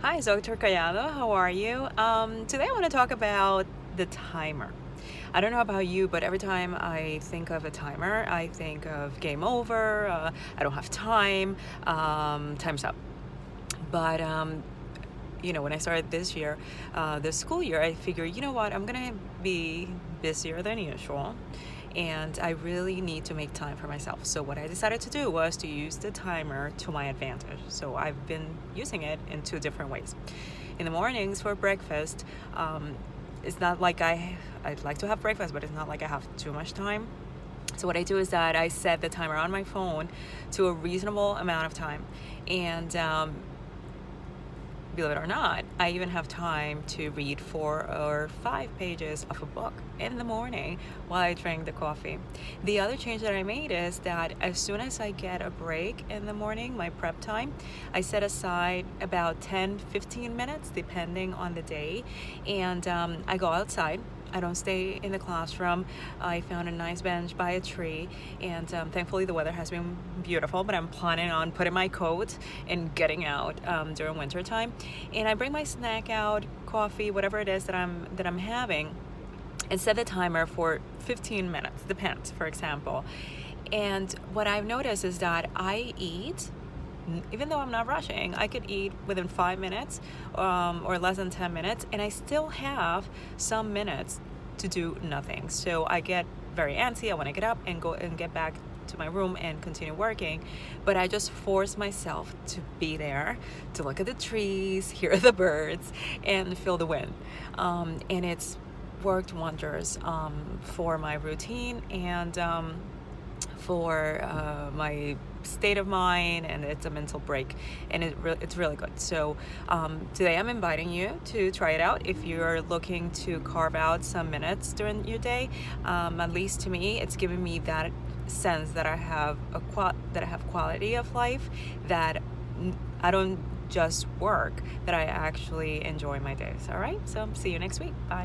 Hi, Dr. Callado. How are you? Today I want to talk about the timer. I don't know about you, but every time I think of a timer, I think of game over, I don't have time, time's up. But when I started this school year, I figured, you know what, I'm gonna be busier than usual, and I really need to make time for myself. So what I decided to do was to use the timer to my advantage. So I've been using it in two different ways. In the mornings for breakfast, it's not like I'd like to have breakfast, but it's not like I have too much time. So what I do is that I set the timer on my phone to a reasonable amount of time, and believe it or not, I even have time to read 4 or 5 pages of a book in the morning while I drink the coffee. The other change that I made is that as soon as I get a break in the morning, my prep time, I set aside about 10-15 minutes depending on the day, and I go outside. I don't stay in the classroom. I found a nice bench by a tree, and thankfully the weather has been beautiful, but I'm planning on putting my coat and getting out during winter time. And I bring my snack out, coffee, whatever it is that I'm having, and set the timer for 15 minutes, depends, for example. And what I've noticed is that I eat, even though I'm not rushing, I could eat within 5 minutes or less than 10 minutes, and I still have some minutes to do nothing. So I get very antsy. I want to get up and go and get back to my room and continue working, but I just force myself to be there, to look at the trees, hear the birds, and feel the wind. And it's worked wonders for my routine and for my state of mind, and it's a mental break, and it's really good. So today I'm inviting you to try it out if you're looking to carve out some minutes during your day. At least to me, it's giving me that sense that I have quality of life, that I don't just work, that I actually enjoy my days. All right, so see you next week. Bye.